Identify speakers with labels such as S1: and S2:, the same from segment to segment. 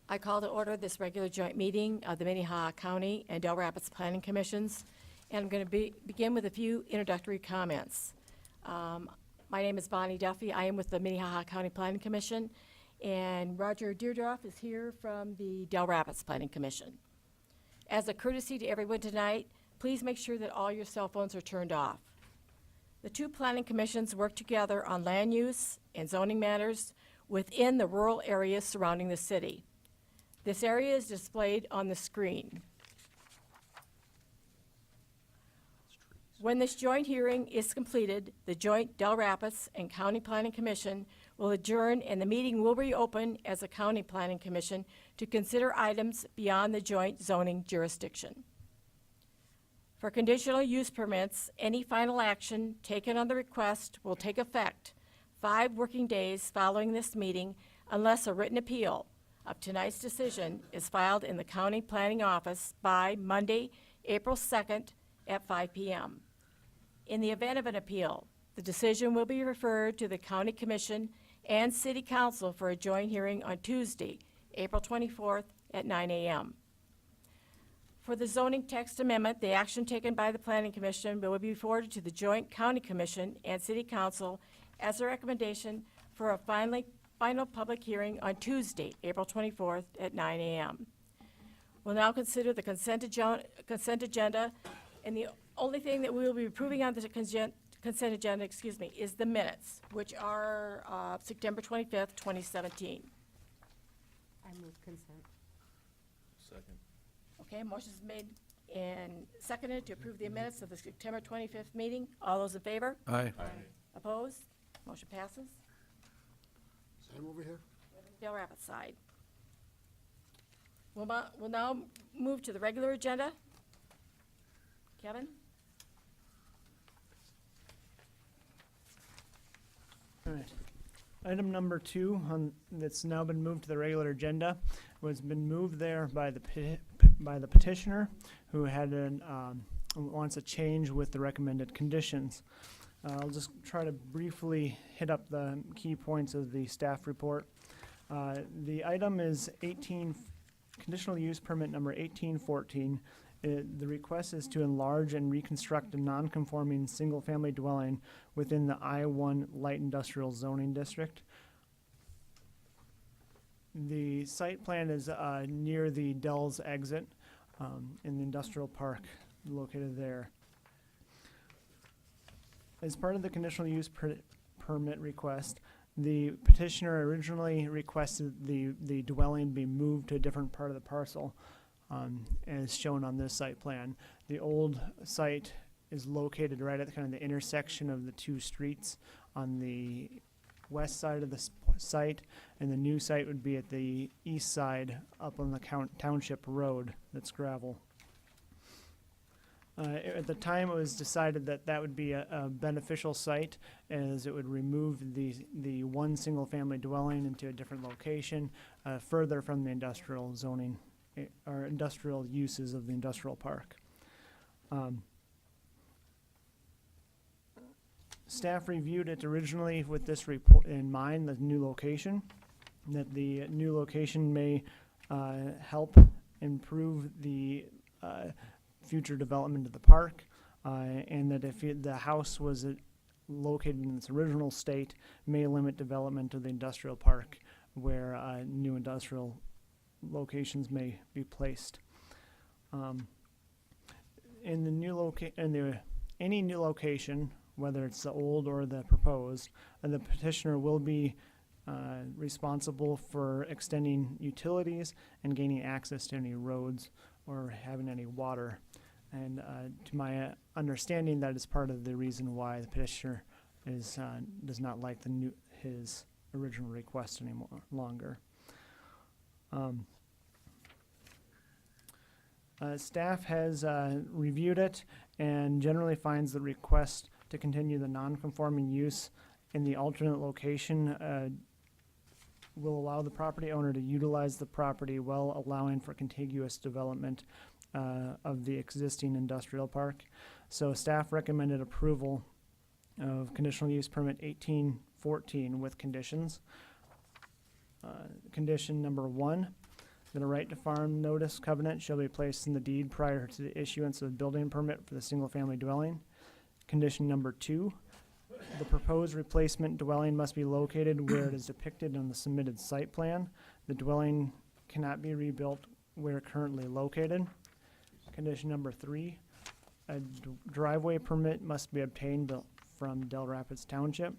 S1: I call to order this regular joint meeting of the Minnehaha County and Del Rapids Planning Commissions, and I'm going to begin with a few introductory comments. My name is Bonnie Duffy. I am with the Minnehaha County Planning Commission, and Roger Deerdorff is here from the Del Rapids Planning Commission. As a courtesy to everyone tonight, please make sure that all your cell phones are turned off. The two planning commissions work together on land use and zoning matters within the rural areas surrounding the city. This area is displayed on the screen. When this joint hearing is completed, the joint Del Rapids and County Planning Commission will adjourn and the meeting will reopen as a County Planning Commission to consider items beyond the joint zoning jurisdiction. For conditional use permits, any final action taken on the request will take effect 5 working days following this meeting unless a written appeal of tonight's decision is filed in the County Planning Office by Monday, April 2nd at 5 p.m. In the event of an appeal, the decision will be referred to the County Commission and City Council for a joint hearing on Tuesday, April 24th at 9 a.m. For the zoning text amendment, the action taken by the Planning Commission will be forwarded to the Joint County Commission and City Council as a recommendation for a final public hearing on Tuesday, April 24th at 9 a.m. We'll now consider the consent agenda, and the only thing that we will be approving on the consent agenda, is the minutes, which are September 25th, 2017.
S2: I move consent.
S3: Second.
S1: Okay, motion's made and seconded to approve the minutes of the September 25th meeting. All those in favor?
S3: Aye.
S1: Opposed? Motion passes.
S4: Same over here.
S1: Del Rapids side. We'll now move to the regular agenda. Kevin?
S5: All right. Item number 2 that's now been moved to the regular agenda was been moved there by the petitioner, who had wants a change with the recommended conditions. I'll just try to briefly hit up the key points of the staff report. The item is conditional use permit number 1814. The request is to enlarge and reconstruct a non-conforming single-family dwelling within the I-1 Light Industrial Zoning District. The site plan is near the Dell's exit in the industrial park located there. As part of the conditional use permit request, the petitioner originally requested the dwelling be moved to a different part of the parcel. As shown on this site plan. The old site is located right at the intersection of the two streets on the west side of the site, and the new site would be at the east side up on the township road that's gravel. At the time, it was decided that that would be a beneficial site, as it would remove the one single-family dwelling into a different location, further from the industrial zoning or industrial uses of the industrial park. Staff reviewed it originally with this report in mind, the new location, that the new location may help improve the future development of the park, and that if the house was located in its original state, may limit development of the industrial park where new industrial locations may be placed. In the new any new location, whether it's the old or the proposed, the petitioner will be responsible for extending utilities and gaining access to any roads or having any water. And to my understanding, that is part of the reason why the petitioner does not like his original request anymore longer. Staff has reviewed it and generally finds the request to continue the non-conforming use in the alternate location will allow the property owner to utilize the property while allowing for contiguous development of the existing industrial park. So staff recommended approval of conditional use permit 1814 with conditions. Condition number 1, that a right to farm notice covenant shall be placed in the deed prior to the issuance of a building permit for the single-family dwelling. Condition number 2, the proposed replacement dwelling must be located where it is depicted on the submitted site plan. The dwelling cannot be rebuilt where currently located. Condition number 3, a driveway permit must be obtained from Del Rapids Township.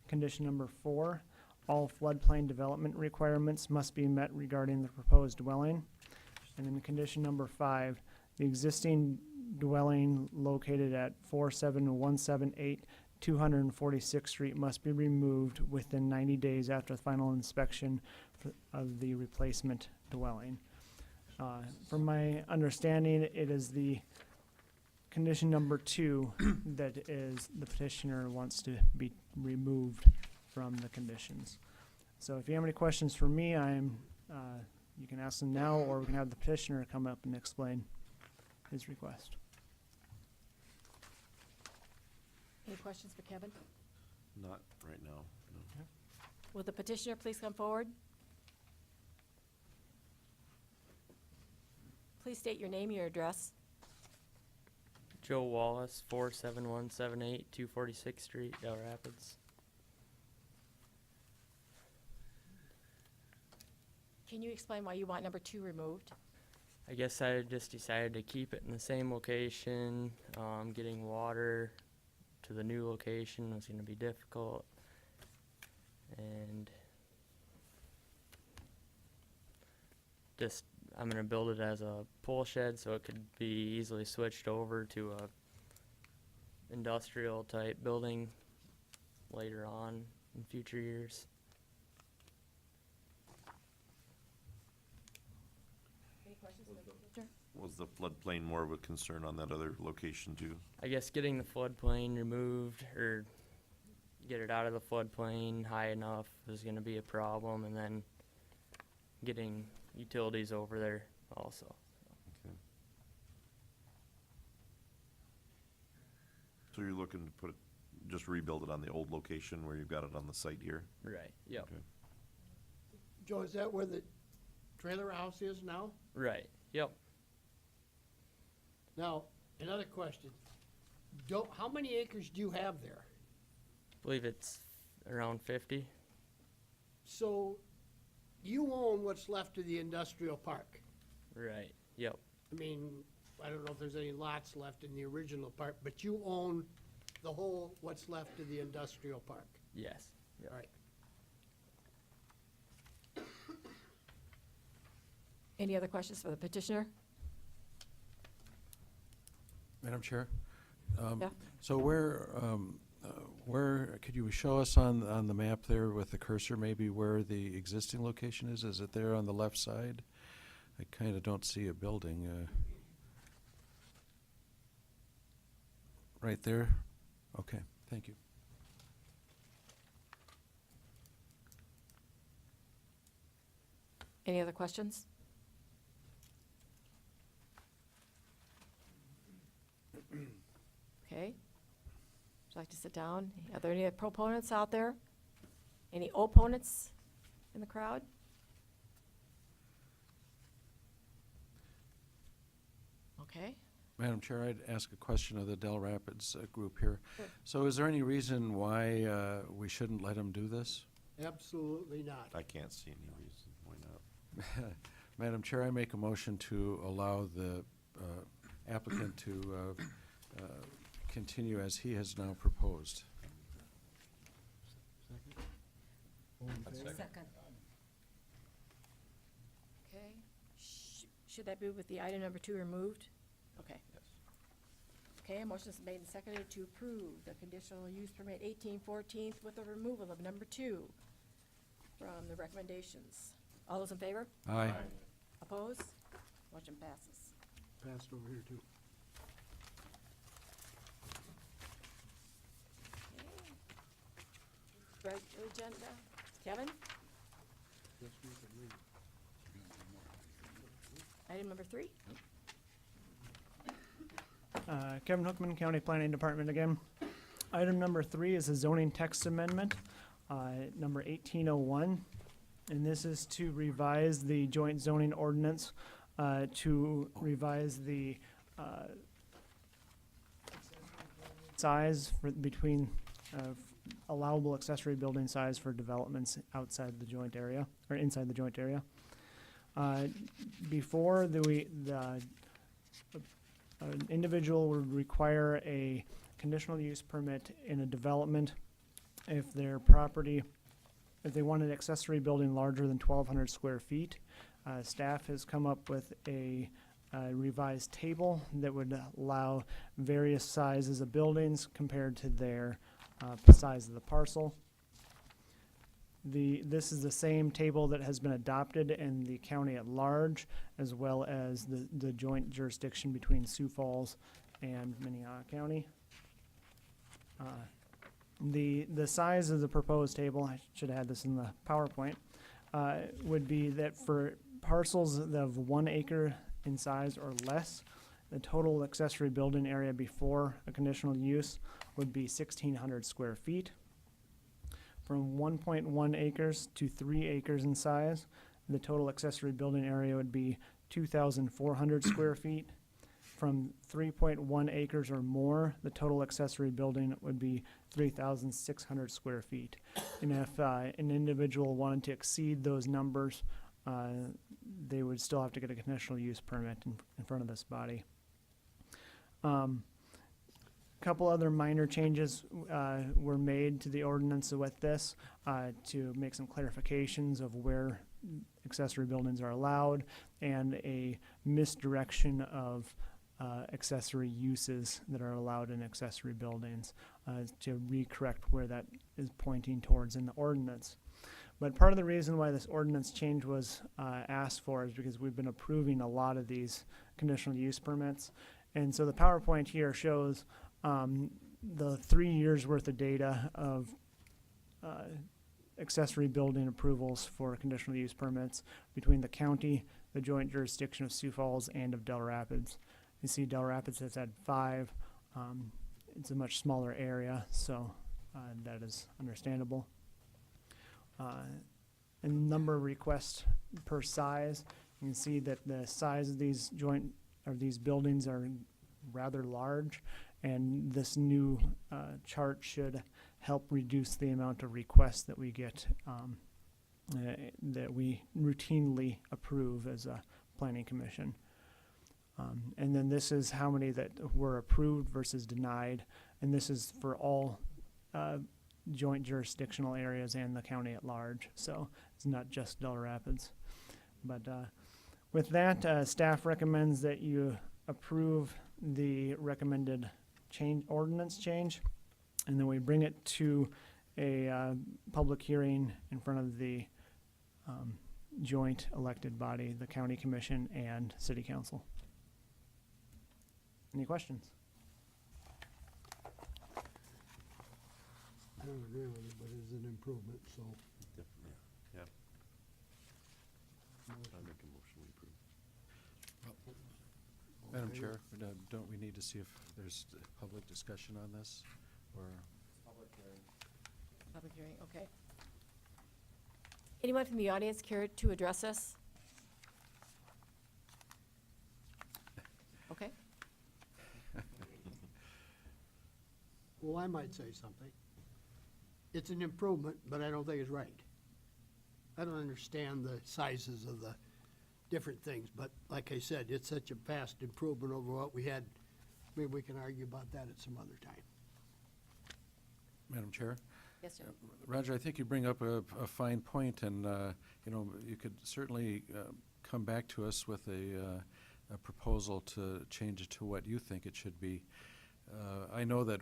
S5: Condition number 4, all floodplain development requirements must be met regarding the proposed dwelling. And then condition number 5, the existing dwelling located at 47178 246th Street must be removed within 90 days after the final inspection of the replacement dwelling. From my understanding, it is the condition number 2 that is the petitioner wants to be removed from the conditions. So if you have any questions for me, you can ask them now, or we can have the petitioner come up and explain his request.
S1: Any questions for Kevin?
S3: Not right now, no.
S1: Will the petitioner please come forward? Please state your name and your address.
S6: Joe Wallace, 47178 246th Street, Del Rapids.
S1: Can you explain why you want number 2 removed?
S6: I guess I just decided to keep it in the same location. Getting water to the new location was going to be difficult. And just, I'm going to build it as a pole shed so it could be easily switched over to a industrial type building later on in future years.
S1: Any questions for the petitioner?
S3: Was the floodplain more of a concern on that other location too?
S6: I guess getting the floodplain removed or get it out of the floodplain high enough is going to be a problem, and then getting utilities over there also.
S3: Okay. So you're looking to put it, just rebuild it on the old location where you've got it on the site here?
S6: Right. Yep.
S3: Okay.
S4: Joe, is that where the trailer house is now?
S6: Right. Yep.
S4: Now, another question. How many acres do you have there?
S6: Believe it's around 50.
S4: So you own what's left of the industrial park.
S6: Right. Yep.
S4: I mean, I don't know if there's any lots left in the original park, but you own the whole, what's left of the industrial park.
S6: Yes. Yep.
S4: All right.
S1: Any other questions for the petitioner?
S7: Madam Chair?
S1: Yeah.
S7: So where, could you show us on the map there with the cursor maybe where the existing location is? Is it there on the left side? I kind of don't see a building. Right there? Okay, thank you.
S1: Any other questions? Okay. Would you like to sit down? Are there any proponents out there? Any opponents in the crowd? Okay.
S7: Madam Chair, I'd ask a question of the Del Rapids group here.
S1: Sure.
S7: So is there any reason why we shouldn't let them do this?
S4: Absolutely not.
S3: I can't see any reason why not.
S7: Madam Chair, I make a motion to allow the applicant to continue as he has now proposed.
S2: Second.
S1: Okay. Should that be with the item number 2 removed? Okay.
S3: Yes.
S1: Okay, a motion is made and seconded to approve the conditional use permit 1814 with the removal of number 2 from the recommendations. All those in favor?
S7: Aye.
S1: Opposed? Motion passes.
S4: Passed over here too.
S1: Regular agenda. Kevin? Item number 3?
S5: Kevin Hookman, County Planning Department again. Item number 3 is a zoning text amendment, number 1801. And this is to revise the joint zoning ordinance, to revise the size for, between allowable accessory building size for developments outside the joint area, or inside the joint area. Before an individual would require a conditional use permit in a development if their property, if they want an accessory building larger than 1,200 square feet. Staff has come up with a revised table that would allow various sizes of buildings compared to their size of the parcel. This is the same table that has been adopted in the county at large, as well as the joint jurisdiction between Sioux Falls and Minnehaha County. The size of the proposed table, I should have had this in the PowerPoint, would be that for parcels of 1 acre in size or less, the total accessory building area before a conditional use would be 1,600 square feet. From 1.1 acres to 3 acres in size, the total accessory building area would be 2,400 square feet. From 3.1 acres or more, the total accessory building would be 3,600 square feet. And if an individual wanted to exceed those numbers, they would still have to get a conditional use permit in front of this body. Couple other minor changes were made to the ordinance with this to make some clarifications of where accessory buildings are allowed and a misdirection of accessory uses that are allowed in accessory buildings to recorrect where that is pointing towards in the ordinance. But part of the reason why this ordinance change was asked for is because we've been approving a lot of these conditional use permits. And so the PowerPoint here shows the 3 years worth of data of accessory building approvals for conditional use permits between the county, the joint jurisdiction of Sioux Falls, and of Dell Rapids. You see Dell Rapids has had 5. It's a much smaller area, so that is understandable. And number of requests per size, you can see that the size of these these buildings are rather large, and this new chart should help reduce the amount of requests that we get that we routinely approve as a planning commission. And then this is how many that were approved versus denied, and this is for all joint jurisdictional areas and the county at large, so it's not just Dell Rapids. But with that, staff recommends that you approve the recommended ordinance change, and then we bring it to a public hearing in front of the joint elected body, the county commission and city council. Any questions?
S4: I don't agree with it, but it's an improvement, so.
S3: Yeah. I make a motion we approve.
S7: Madam Chair, don't we need to see if there's public discussion on this, or?
S1: Public hearing, okay. Anyone from the audience care to address us? Okay.
S4: Well, I might say something. It's an improvement, but I don't think it's right. I don't understand the sizes of the different things, but like I said, it's such a vast improvement over what we had. Maybe we can argue about that at some other time.
S7: Madam Chair?
S1: Yes, sir.
S7: Roger, I think you bring up a fine point, and you could certainly come back to us with a proposal to change it to what you think it should be. I know that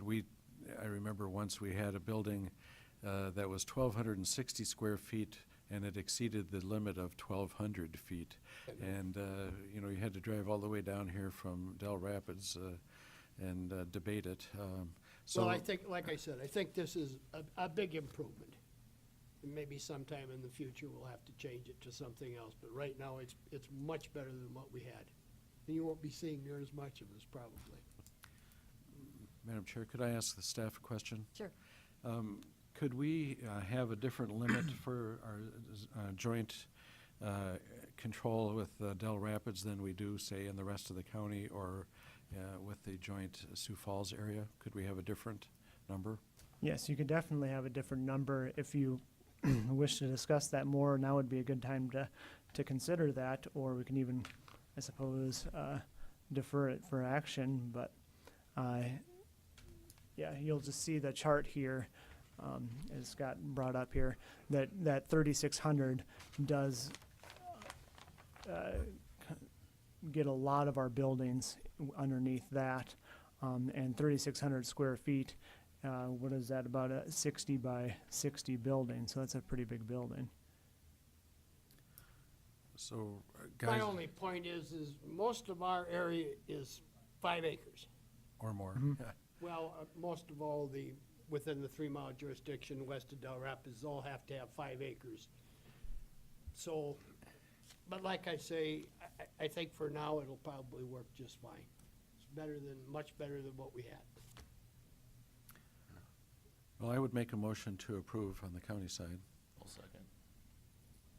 S7: I remember once we had a building that was 1,260 square feet, and it exceeded the limit of 1,200 feet. And you had to drive all the way down here from Dell Rapids and debate it.
S4: Well, I think, like I said, I think this is a big improvement. And maybe sometime in the future, we'll have to change it to something else, but right now, it's much better than what we had. And you won't be seeing near as much of this, probably.
S7: Madam Chair, could I ask the staff a question?
S1: Sure.
S7: Could we have a different limit for our joint control with Dell Rapids than we do, say, in the rest of the county or with the joint Sioux Falls area? Could we have a different number?
S5: Yes, you could definitely have a different number if you wish to discuss that more. Now would be a good time to consider that, or we can even, I suppose, defer it for action. But yeah, you'll just see the chart here, as Scott brought up here, that 3,600 does get a lot of our buildings underneath that, and 3,600 square feet. What is that, about a 60 by 60 building, so that's a pretty big building.
S7: So,
S4: My
S7: guys,
S4: only point is most of our area is 5 acres.
S7: or more.
S5: Mhm.
S7: Yeah.
S4: Well, most of all within the 3-mile jurisdiction west of Del Rapids, all have to have 5 acres. So, but like I say, I think for now it'll probably work just fine. It's much better than what we had.
S7: Well, I would make a motion to approve on the county side.
S3: I'll second.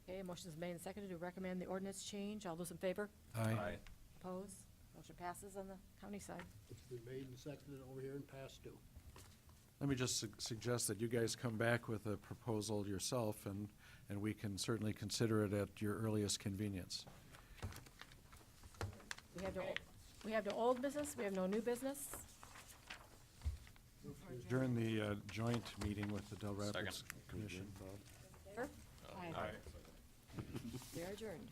S1: Okay, motion is made and seconded to recommend the ordinance change. All those in favor?
S7: Aye.
S1: Opposed? Motion passes on the county side.
S4: It's been made and seconded over here and passed too.
S7: Let me just suggest that you guys come back with a proposal yourself, and we can certainly consider it at your earliest convenience.
S1: We have no old business, we have no new business.
S7: During the joint meeting with the Del Rapids
S3: Second.
S7: Commission.
S1: Favor?
S2: Aye.
S1: We are adjourned.